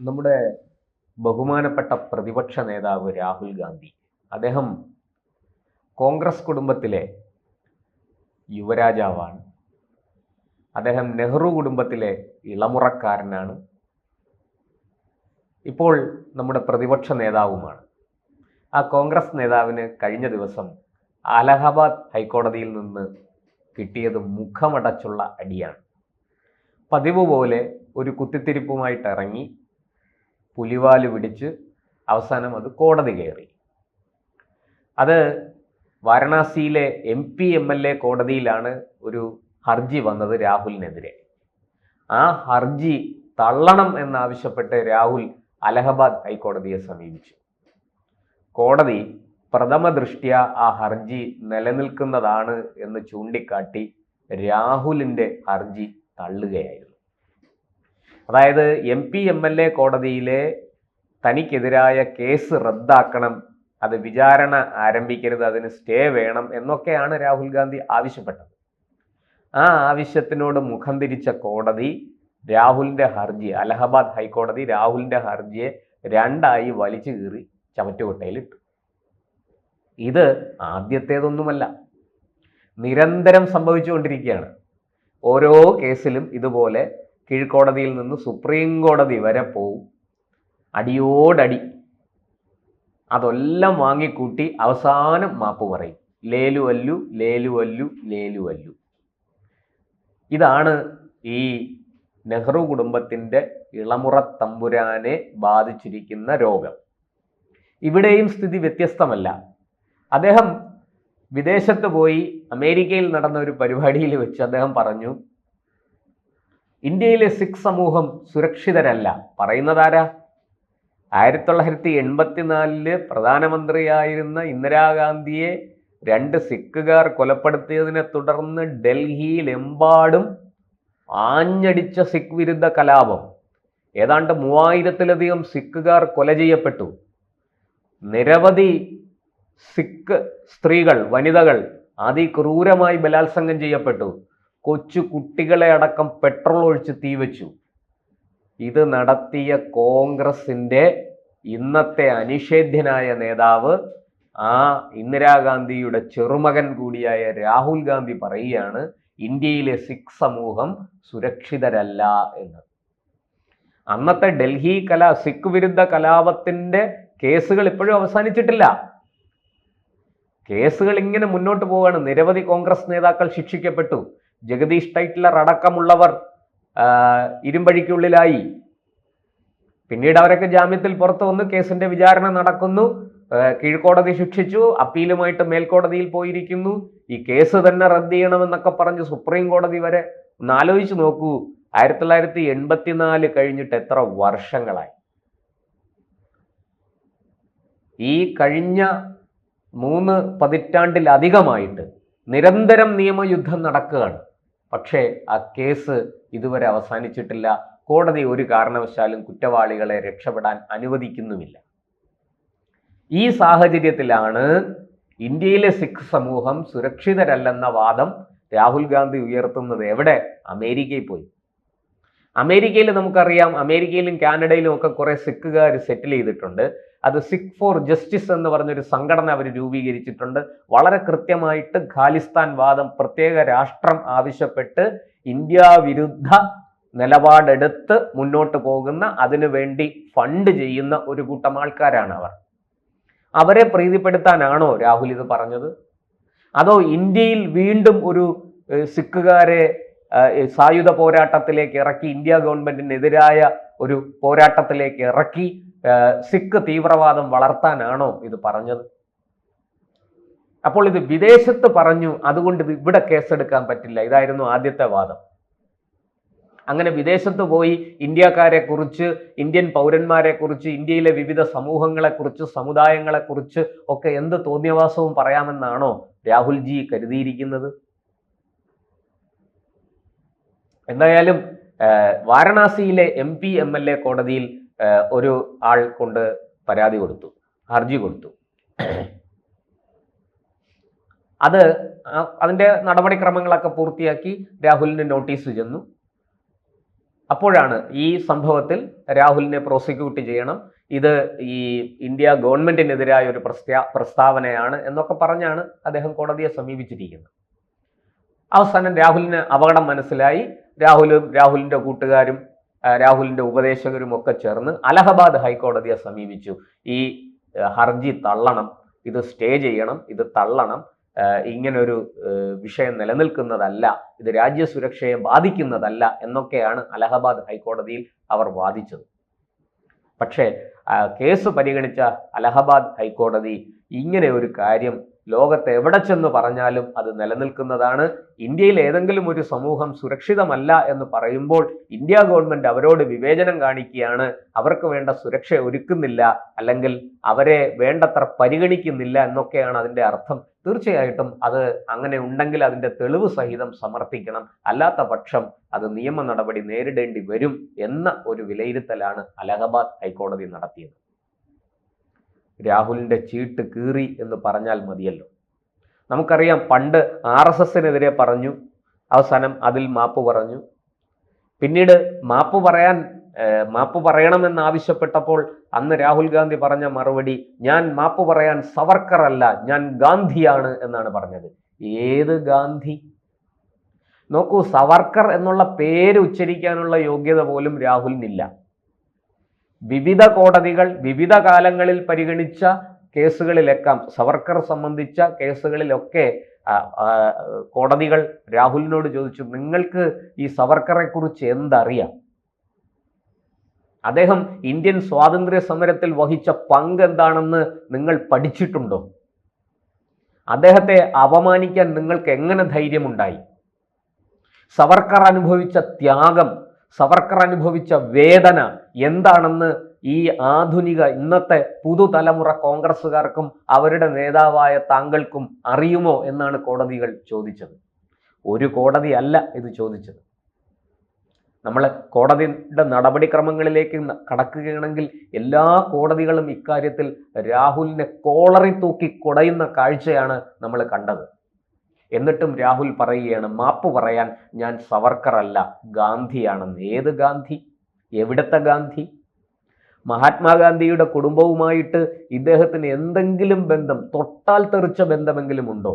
നമ്മുടെ ബഹുമാനപ്പെട്ട പ്രതിപക്ഷ നേതാവ് രാഹുൽ ഗാന്ധി അദ്ദേഹം കോൺഗ്രസ് കുടുംബത്തിലെ യുവരാജാവാണ്. അദ്ദേഹം നെഹ്റു കുടുംബത്തിലെ ഇളമുറക്കാരനാണ്. ഇപ്പോൾ നമ്മുടെ പ്രതിപക്ഷ നേതാവുമാണ്. ആ കോൺഗ്രസ് നേതാവിന് കഴിഞ്ഞ ദിവസം അലഹബാദ് ഹൈക്കോടതിയിൽ നിന്ന് കിട്ടിയത് മുഖമടച്ചുള്ള അടിയാണ്. പതിവ് പോലെ ഒരു കുത്തിത്തിരിപ്പുമായിട്ട് ഇറങ്ങി പുലിവാല് പിടിച്ച് അവസാനം അത് കോടതി കയറി. അത് വാരണാസിയിലെ MP-MLA കോടതിയിലാണ് ഒരു ഹർജി വന്നത് രാഹുലിനെതിരെ. ആ ഹർജി തള്ളണം എന്നാവശ്യപ്പെട്ട് രാഹുൽ അലഹബാദ് ഹൈക്കോടതിയെ സമീപിച്ചു. കോടതി പ്രഥമ ദൃഷ്ട്യ ആ ഹർജി നിലനിൽക്കുന്നതാണ് എന്ന് ചൂണ്ടിക്കാട്ടി രാഹുലിൻ്റെ ഹർജി തള്ളുകയായിരുന്നു. അതായത് MP-MLA കോടതിയിലെ തനിക്കെതിരായ കേസ് റദ്ദാക്കണം, അത് വിചാരണ ആരംഭിക്കരുത്, അതിന് സ്റ്റേ വേണം എന്നൊക്കെയാണ് രാഹുൽ ഗാന്ധി ആവശ്യപ്പെട്ടത്. ആ ആവശ്യത്തിനോട് മുഖം തിരിച്ച കോടതി രാഹുലിൻ്റെ ഹർജി, അലഹബാദ് ഹൈക്കോടതി രാഹുലിൻ്റെ ഹർജിയെ രണ്ടായി വലിച്ചു കീറി ചവറ്റുകൊട്ടയിലിട്ടു. ഇത് ആദ്യത്തേതൊന്നുമല്ല, നിരന്തരം സംഭവിച്ചുകൊണ്ടിരിക്കുകയാണ്. ഓരോ കേസിലും ഇതുപോലെ കീഴ്ക്കോടതിയിൽ നിന്ന് സുപ്രീം കോടതി വരെ പോവും, അടിയോടടി. അതെല്ലാം വാങ്ങിക്കൂട്ടി അവസാനം മാപ്പ് പറയും. ലേലു അല്ലു ലേലു അല്ലു ലേലു അല്ലു. ഇതാണ് ഈ നെഹ്റു കുടുംബത്തിൻ്റെ ഇളമുറ തമ്പുരാനെ ബാധിച്ചിരിക്കുന്ന രോഗം. ഇവിടെയും സ്ഥിതി വ്യത്യസ്തമല്ല. അദ്ദേഹം വിദേശത്ത് പോയി അമേരിക്കയിൽ നടന്ന ഒരു പരിപാടിയിൽ വെച്ച് അദ്ദേഹം പറഞ്ഞു, ഇന്ത്യയിലെ സിഖ് സമൂഹം സുരക്ഷിതരല്ല. പറയുന്നതാരാ? 1984 പ്രധാനമന്ത്രിയായിരുന്ന ഇന്ദിരാഗാന്ധിയെ 2 സിഖുകാർ കൊലപ്പെടുത്തിയതിനെ തുടർന്ന് ഡൽഹിയിലെമ്പാടും ആഞ്ഞടിച്ച സിഖ് വിരുദ്ധ കലാപം. ഏതാണ്ട് 3000-ലധികം സിഖുകാർ കൊല ചെയ്യപ്പെട്ടു. നിരവധി സിഖ് സ്ത്രീകൾ, വനിതകൾ അതിക്രൂരമായി ബലാത്സംഗം ചെയ്യപ്പെട്ടു. കൊച്ചു കുട്ടികളെ അടക്കം പെട്രോൾ ഒഴിച്ച് തീവച്ചു. ഇത് നടത്തിയ കോൺഗ്രസിൻ്റെ ഇന്നത്തെ അനിഷേധ്യനായ നേതാവ്, ആ ഇന്ദിരാഗാന്ധിയുടെ ചെറുമകൻ കൂടിയായ രാഹുൽ ഗാന്ധി പറയുകയാണ് ഇന്ത്യയിലെ സിഖ് സമൂഹം സുരക്ഷിതരല്ല എന്ന്. അന്നത്തെ ഡൽഹി സിഖ് വിരുദ്ധ കലാപത്തിൻ്റെ കേസുകൾ ഇപ്പോഴും അവസാനിച്ചിട്ടില്ല. കേസുകൾ ഇങ്ങനെ മുന്നോട്ട് പോവുകയാണ്. നിരവധി കോൺഗ്രസ് നേതാക്കൾ ശിക്ഷിക്കപ്പെട്ടു. ജഗദീഷ് ടൈറ്റ്ലർ അടക്കമുള്ളവർ ഇരുമ്പഴിക്കുള്ളിലായി. പിന്നീട് അവരൊക്കെ ജാമ്യത്തിൽ പുറത്തു വന്നു. കേസിന്റെ വിചാരണ നടക്കുന്നു. കീഴ്ക്കോടതി ശിക്ഷിച്ചു, അപ്പീലുമായിട്ട് മേൽക്കോടതിയിൽ പോയിരിക്കുന്നു. ഈ കേസ് തന്നെ റദ്ദ് ചെയ്യണമെന്നൊക്കെ പറഞ്ഞ് സുപ്രീം കോടതി വരെ. ഒന്ന് ആലോചിച്ച് നോക്കൂ, 1984 കഴിഞ്ഞിട്ട് എത്ര വർഷങ്ങളായി. ഈ കഴിഞ്ഞ 3 പതിറ്റാണ്ടിലധികമായിട്ട് നിരന്തരം നിയമയുദ്ധം നടക്കുകയാണ്. പക്ഷേ ആ കേസ് ഇതുവരെ അവസാനിച്ചിട്ടില്ല. കോടതി ഒരു കാരണവശാലും കുറ്റവാളികളെ രക്ഷപ്പെടാൻ അനുവദിക്കുന്നുമില്ല. ഈ സാഹചര്യത്തിലാണ് ഇന്ത്യയിലെ സിഖ് സമൂഹം സുരക്ഷിതരല്ലെന്ന വാദം രാഹുൽ ഗാന്ധി ഉയർത്തുന്നത്. എവിടെ? അമേരിക്കയിൽ പോയി. അമേരിക്കയിൽ നമുക്കറിയാം, അമേരിക്കയിലും കാനഡയിലും ഒക്കെ കുറെ സിഖുകാർ സെറ്റിൽ ചെയ്തിട്ടുണ്ട്. അത് സിഖ് ഫോർ ജസ്റ്റിസ് എന്ന് പറഞ്ഞൊരു സംഘടന അവർ രൂപീകരിച്ചിട്ടുണ്ട്. വളരെ കൃത്യമായിട്ട് ഖാലിസ്ഥാൻ വാദം, പ്രത്യേക രാഷ്ട്രം ആവശ്യപ്പെട്ട് ഇന്ത്യ വിരുദ്ധ നിലപാടെടുത്ത് മുന്നോട്ട് പോകുന്ന, അതിനുവേണ്ടി ഫണ്ട് ചെയ്യുന്ന ഒരു കൂട്ടം ആൾക്കാരാണ് അവർ. അവരെ പ്രീതിപ്പെടുത്താനാണോ രാഹുൽ ഇത് പറഞ്ഞത്? അതോ ഇന്ത്യയിൽ വീണ്ടും ഒരു സിഖുകാരെ സായുധ പോരാട്ടത്തിലേക്ക് ഇറക്കി, ഇന്ത്യ ഗവൺമെന്റിനെതിരായ ഒരു പോരാട്ടത്തിലേക്ക് ഇറക്കി സിഖ് തീവ്രവാദം വളർത്താനാണോ ഇത് പറഞ്ഞത്? അപ്പോൾ ഇത് വിദേശത്ത് പറഞ്ഞു, അതുകൊണ്ട് ഇത് ഇവിടെ കേസെടുക്കാൻ പറ്റില്ല, ഇതായിരുന്നു ആദ്യത്തെ വാദം. അങ്ങനെ വിദേശത്ത് പോയി ഇന്ത്യക്കാരെ കുറിച്ച്, ഇന്ത്യൻ പൗരന്മാരെ കുറിച്ച്, ഇന്ത്യയിലെ വിവിധ സമൂഹങ്ങളെക്കുറിച്ച്, സമുദായങ്ങളെക്കുറിച്ച് ഒക്കെ എന്ത് തോന്നിയവാസവും പറയാമെന്നാണോ രാഹുൽജി കരുതിയിരിക്കുന്നത്? എന്തായാലും വാരണാസിയിലെ MP-MLA കോടതിയിൽ ഒരു ആൾ കൊണ്ട് പരാതി കൊടുത്തു, ഹർജി കൊടുത്തു. അതിൻ്റെ നടപടിക്രമങ്ങളൊക്കെ പൂർത്തിയാക്കി രാഹുലിന് നോട്ടീസ് ചെന്നു. അപ്പോഴാണ് ഈ സംഭവത്തിൽ രാഹുലിനെ പ്രോസിക്യൂട്ട് ചെയ്യണം, ഇത് ഈ ഇന്ത്യ ഗവൺമെന്റിനെതിരായ ഒരു പ്രസ്താവനയാണ് എന്നൊക്കെ പറഞ്ഞാണ് അദ്ദേഹം കോടതിയെ സമീപിച്ചിരിക്കുന്നത്. അവസാനം രാഹുലിന് അപകടം മനസ്സിലായി. രാഹുലിന്റെ കൂട്ടുകാരും രാഹുലിന്റെ ഉപദേശകരും ഒക്കെ ചേർന്ന് അലഹബാദ് ഹൈക്കോടതിയെ സമീപിച്ചു. ഈ ഹർജി തള്ളണം, ഇത് സ്റ്റേ ചെയ്യണം, ഇത് തള്ളണം, ഇങ്ങനൊരു വിഷയം നിലനിൽക്കുന്നതല്ല, ഇത് രാജ്യസുരക്ഷയെ ബാധിക്കുന്നതല്ല എന്നൊക്കെയാണ് അലഹബാദ് ഹൈക്കോടതിയിൽ അവർ വാദിച്ചത്. പക്ഷേ കേസ് പരിഗണിച്ച അലഹബാദ് ഹൈക്കോടതി ഇങ്ങനെ ഒരു കാര്യം ലോകത്ത് എവിടെ ചെന്ന് പറഞ്ഞാലും അത് നിലനിൽക്കുന്നതാണ്. ഇന്ത്യയിൽ ഏതെങ്കിലും ഒരു സമൂഹം സുരക്ഷിതമല്ല എന്ന് പറയുമ്പോൾ ഇന്ത്യ ഗവൺമെന്റ് അവരോട് വിവേചനം കാണിക്കുകയാണ്, അവർക്ക് വേണ്ട സുരക്ഷ ഒരുക്കുന്നില്ല, അല്ലെങ്കിൽ അവരെ വേണ്ടത്ര പരിഗണിക്കുന്നില്ല എന്നൊക്കെയാണ് അതിൻ്റെ അർത്ഥം. തീർച്ചയായിട്ടും അത് അങ്ങനെ ഉണ്ടെങ്കിൽ അതിൻ്റെ തെളിവ് സഹിതം സമർപ്പിക്കണം, അല്ലാത്ത പക്ഷം അത് നിയമ നടപടി നേരിടേണ്ടി വരും എന്ന ഒരു വിലയിരുത്തലാണ് അലഹബാദ് ഹൈക്കോടതി നടത്തിയത്. രാഹുലിന്റെ ചീട്ട് കീറി എന്ന് പറഞ്ഞാൽ മതിയല്ലോ. നമുക്കറിയാം, പണ്ട് RSSനെതിരെ പറഞ്ഞു, അവസാനം അതിൽ മാപ്പ് പറഞ്ഞു. പിന്നീട് മാപ്പ് പറയണമെന്നാവശ്യപ്പെട്ടപ്പോൾ അന്ന് രാഹുൽ ഗാന്ധി പറഞ്ഞ മറുപടി, ഞാൻ മാപ്പ് പറയാൻ സവർക്കർ അല്ല, ഞാൻ ഗാന്ധിയാണ് എന്നാണ് പറഞ്ഞത്. ഏത് ഗാന്ധി? നോക്കൂ, സവർക്കർ എന്നുള്ള പേര് ഉച്ചരിക്കാനുള്ള യോഗ്യത പോലും രാഹുലിനില്ല. വിവിധ കോടതികൾ വിവിധ കാലങ്ങളിൽ പരിഗണിച്ച കേസുകളിലൊക്കെ, സവർക്കർ സംബന്ധിച്ച കേസുകളിലൊക്കെ കോടതികൾ രാഹുലിനോട് ചോദിച്ചു, നിങ്ങൾക്ക് ഈ സവർക്കറെ കുറിച്ച് എന്തറിയാം? അദ്ദേഹം ഇന്ത്യൻ സ്വാതന്ത്ര്യ സമരത്തിൽ വഹിച്ച പങ്ക് എന്താണെന്ന് നിങ്ങൾ പഠിച്ചിട്ടുണ്ടോ? അദ്ദേഹത്തെ അപമാനിക്കാൻ നിങ്ങൾക്ക് എങ്ങനെ ധൈര്യമുണ്ടായി? സവർക്കർ അനുഭവിച്ച ത്യാഗം, സവർക്കർ അനുഭവിച്ച വേദന എന്താണെന്ന് ഈ ആധുനിക ഇന്നത്തെ പുതുതലമുറ കോൺഗ്രസ്സുകാർക്കും അവരുടെ നേതാവായ താങ്കൾക്കും അറിയുമോ എന്നാണ് കോടതികൾ ചോദിച്ചത്. ഒരു കോടതി അല്ല ഇത് ചോദിച്ചത്. നമ്മൾ കോടതിയുടെ നടപടിക്രമങ്ങളിലേക്ക് കടക്കുകയാണെങ്കിൽ എല്ലാ കോടതികളും ഇക്കാര്യത്തിൽ രാഹുലിനെ കോളറി തൂക്കി കുടയുന്ന കാഴ്ചയാണ് നമ്മൾ കണ്ടത്. എന്നിട്ടും രാഹുൽ പറയുകയാണ്, മാപ്പ് പറയാൻ ഞാൻ സവർക്കർ അല്ല, ഗാന്ധിയാണെന്ന്. ഏത് ഗാന്ധി? എവിടത്തെ ഗാന്ധി? മഹാത്മാഗാന്ധിയുടെ കുടുംബവുമായിട്ട് ഇദ്ദേഹത്തിന് എന്തെങ്കിലും ബന്ധം, തൊട്ടാൽ തെറിച്ച ബന്ധമെങ്കിലും ഉണ്ടോ?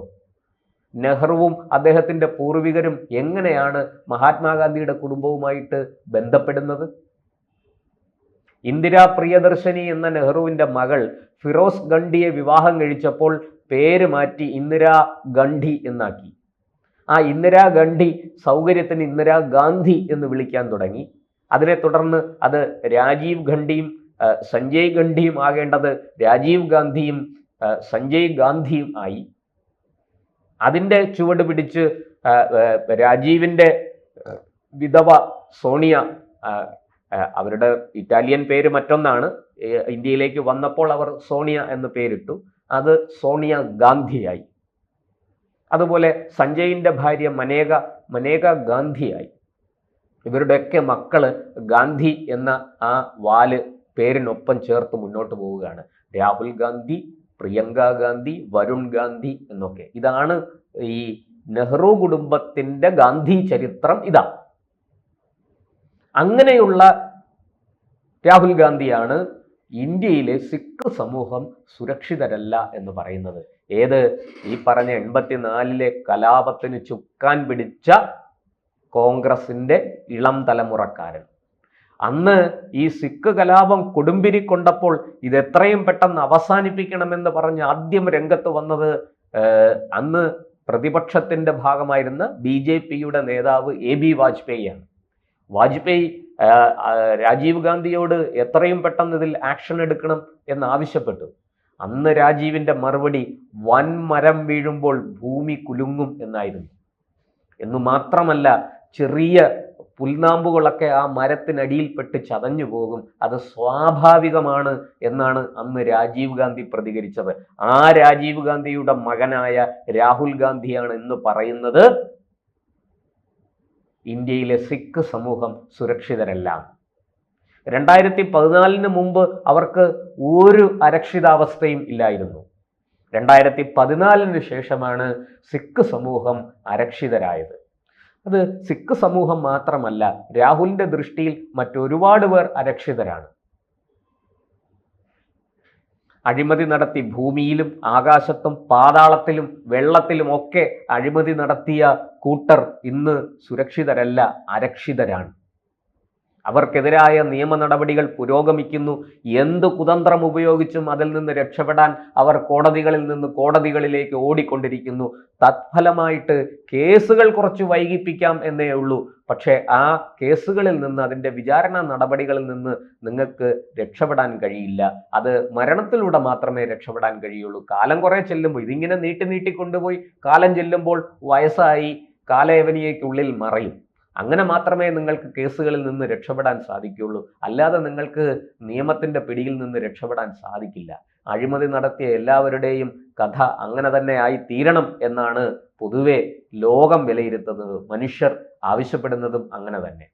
നെഹ്റുവും അദ്ദേഹത്തിൻ്റെ പൂർവികരും എങ്ങനെയാണ് മഹാത്മാഗാന്ധിയുടെ കുടുംബവുമായിട്ട് ബന്ധപ്പെടുന്നത്? ഇന്ദിരാ പ്രിയദർശിനി എന്ന നെഹ്റുവിൻ്റെ മകൾ ഫിറോസ് ഗണ്ഡിയെ വിവാഹം കഴിച്ചപ്പോൾ പേര് മാറ്റി ഇന്ദിരാ ഗണ്ഡി എന്നാക്കി. ആ ഇന്ദിരാ ഗണ്ഡി സൗകര്യത്തിന് ഇന്ദിരാ ഗാന്ധി എന്ന് വിളിക്കാൻ തുടങ്ങി. അതിനെ തുടർന്ന് അത് രാജീവ് ഗണ്ഡിയും സഞ്ജയ് ഗണ്ഡിയും ആകേണ്ടത് രാജീവ് ഗാന്ധിയും സഞ്ജയ് ഗാന്ധിയും ആയി. അതിൻ്റെ ചുവട് പിടിച്ച് രാജീവിൻ്റെ വിധവ സോണിയ, അവരുടെ ഇറ്റാലിയൻ പേര് മറ്റൊന്നാണ്, ഇന്ത്യയിലേക്ക് വന്നപ്പോൾ അവർ സോണിയ എന്ന് പേരിട്ടു, അത് സോണിയ ഗാന്ധിയായി. അതുപോലെ സഞ്ജയിൻ്റെ ഭാര്യ മനേക ഗാന്ധിയായി. ഇവരുടെയൊക്കെ മക്കള് ഗാന്ധി എന്ന ആ വാല് പേരിനൊപ്പം ചേർത്ത് മുന്നോട്ട് പോവുകയാണ്. രാഹുൽ ഗാന്ധി, പ്രിയങ്ക ഗാന്ധി, വരുൺ ഗാന്ധി എന്നൊക്കെ. ഇതാണ് ഈ നെഹ്റു കുടുംബത്തിൻ്റെ ഗാന്ധി ചരിത്രം. ഇതാ, അങ്ങനെയുള്ള രാഹുൽ ഗാന്ധിയാണ് ഇന്ത്യയിലെ സിഖ് സമൂഹം സുരക്ഷിതരല്ല എന്ന് പറയുന്നത്. ഏത്? ഈ പറഞ്ഞ 84-ലെ കലാപത്തിന് ചുക്കാൻ പിടിച്ച കോൺഗ്രസിൻ്റെ ഇളം തലമുറക്കാരൻ. അന്ന് ഈ സിഖ് കലാപം കൊടുമ്പിരിക്കൊണ്ടപ്പോൾ ഇത് എത്രയും പെട്ടെന്ന് അവസാനിപ്പിക്കണമെന്ന് പറഞ്ഞ് ആദ്യം രംഗത്ത് വന്നത് അന്ന് പ്രതിപക്ഷത്തിൻ്റെ ഭാഗമായിരുന്ന BJPയുടെ നേതാവ് AB വാജ്പേയിയാണ്. വാജ്പേയി രാജീവ് ഗാന്ധിയോട് എത്രയും പെട്ടെന്ന് ഇതിൽ ആക്ഷൻ എടുക്കണം എന്നാവശ്യപ്പെട്ടു. അന്ന് രാജീവിൻ്റെ മറുപടി വൻമരം വീഴുമ്പോൾ ഭൂമി കുലുങ്ങും എന്നായിരുന്നു. എന്നു മാത്രമല്ല, ചെറിയ പുൽനാമ്പുകളൊക്കെ ആ മരത്തിനടിയിൽപ്പെട്ട് ചതഞ്ഞു പോകും, അത് സ്വാഭാവികമാണ് എന്നാണ് അന്ന് രാജീവ് ഗാന്ധി പ്രതികരിച്ചത്. ആ രാജീവ് ഗാന്ധിയുടെ മകനായ രാഹുൽ ഗാന്ധിയാണ് ഇന്ന് പറയുന്നത് ഇന്ത്യയിലെ സിഖ് സമൂഹം സുരക്ഷിതരല്ല. 2014 മുമ്പ് അവർക്ക് ഒരു അരക്ഷിതാവസ്ഥയും ഇല്ലായിരുന്നു. 2014 ശേഷമാണ് സിഖ് സമൂഹം അരക്ഷിതരായത്. അത് സിഖ് സമൂഹം മാത്രമല്ല, രാഹുലിന്റെ ദൃഷ്ടിയിൽ മറ്റൊരുപാട് പേർ അരക്ഷിതരാണ്. അഴിമതി നടത്തി ഭൂമിയിലും ആകാശത്തും പാതാളത്തിലും വെള്ളത്തിലും ഒക്കെ അഴിമതി നടത്തിയ കൂട്ടർ ഇന്ന് സുരക്ഷിതരല്ല, അരക്ഷിതരാണ്. അവർക്കെതിരായ നിയമ നടപടികൾ പുരോഗമിക്കുന്നു. എന്ത് കുതന്ത്രം ഉപയോഗിച്ചും അതിൽ നിന്ന് രക്ഷപ്പെടാൻ അവർ കോടതികളിൽ നിന്ന് കോടതികളിലേക്ക് ഓടിക്കൊണ്ടിരിക്കുന്നു. തത്ഫലമായിട്ട് കേസുകൾ കുറച്ച് വൈകിപ്പിക്കാം എന്നേ ഉള്ളൂ. പക്ഷേ ആ കേസുകളിൽ നിന്ന്, അതിൻ്റെ വിചാരണ നടപടികളിൽ നിന്ന് നിങ്ങൾക്ക് രക്ഷപ്പെടാൻ കഴിയില്ല. അത് മരണത്തിലൂടെ മാത്രമേ രക്ഷപ്പെടാൻ കഴിയുള്ളൂ. കാലം കുറെ ചെല്ലുമ്പോൾ, ഇതിങ്ങനെ നീട്ടി കൊണ്ടുപോയി കാലം ചെല്ലുമ്പോൾ വയസ്സായി കാലയവനിയയ്ക്കുള്ളിൽ മറയും. അങ്ങനെ മാത്രമേ നിങ്ങൾക്ക് കേസുകളിൽ നിന്ന് രക്ഷപ്പെടാൻ സാധിക്കുകയുള്ളൂ. അല്ലാതെ നിങ്ങൾക്ക് നിയമത്തിൻ്റെ പിടിയിൽ നിന്ന് രക്ഷപ്പെടാൻ സാധിക്കില്ല. അഴിമതി നടത്തിയ എല്ലാവരുടെയും കഥ അങ്ങനെ തന്നെ ആയി തീരണം എന്നാണ് പൊതുവെ ലോകം വിലയിരുത്തുന്നത്. മനുഷ്യർ ആവശ്യപ്പെടുന്നതും അങ്ങനെ തന്നെ.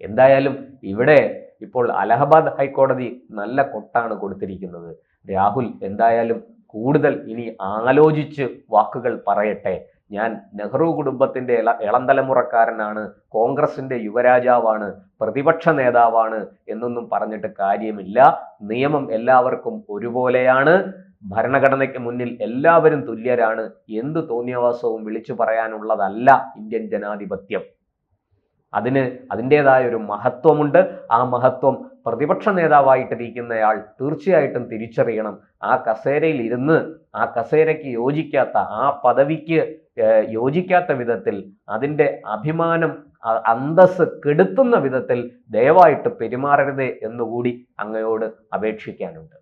എന്തായാലും ഇവിടെ ഇപ്പോൾ അലഹബാദ് ഹൈക്കോടതി നല്ല കൊട്ടാണ് കൊടുത്തിരിക്കുന്നത്. രാഹുൽ എന്തായാലും കൂടുതൽ ഇനി ആലോചിച്ച് വാക്കുകൾ പറയട്ടെ. ഞാൻ നെഹ്റു കുടുംബത്തിൻ്റെ ഇളം തലമുറക്കാരനാണ്, കോൺഗ്രസിൻ്റെ യുവരാജാവാണ്, പ്രതിപക്ഷ നേതാവാണ് എന്നൊന്നും പറഞ്ഞിട്ട് കാര്യമില്ല. നിയമം എല്ലാവർക്കും ഒരുപോലെയാണ്. ഭരണഘടനയ്ക്ക് മുന്നിൽ എല്ലാവരും തുല്യരാണ്. എന്ത് തോന്നിയവാസവും വിളിച്ചു പറയാനുള്ളതല്ല ഇന്ത്യൻ ജനാധിപത്യം. അതിന് അതിൻ്റെതായ ഒരു മഹത്വമുണ്ട്. ആ മഹത്വം പ്രതിപക്ഷ നേതാവായിട്ടിരിക്കുന്നയാൾ തീർച്ചയായിട്ടും തിരിച്ചറിയണം. ആ കസേരയിൽ ഇരുന്ന് ആ കസേരയ്ക്ക് യോജിക്കാത്ത, ആ പദവിക്ക് യോജിക്കാത്ത വിധത്തിൽ, അതിൻ്റെ അഭിമാനം അന്തസ്സ് കെടുത്തുന്ന വിധത്തിൽ ദയവായിട്ട് പെരുമാറരുതേ എന്നുകൂടി അങ്ങയോട് അപേക്ഷിക്കാനുണ്ട്.